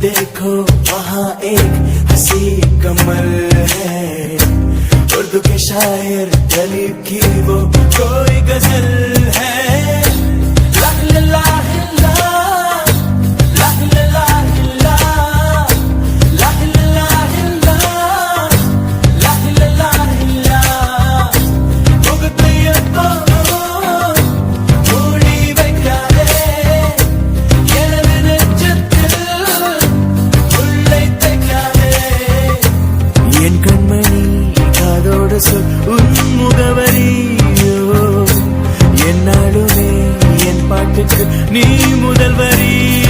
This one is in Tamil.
देखो वहाँ एक हंसी कमल है, उर्दू के शायर दलीप की वो कोई गजल है। என் கண்மணி காதோடு சொல் உன் முகவரியோ, என்னாலுமே என் பாட்டுக்கு நீ முதல்வரி.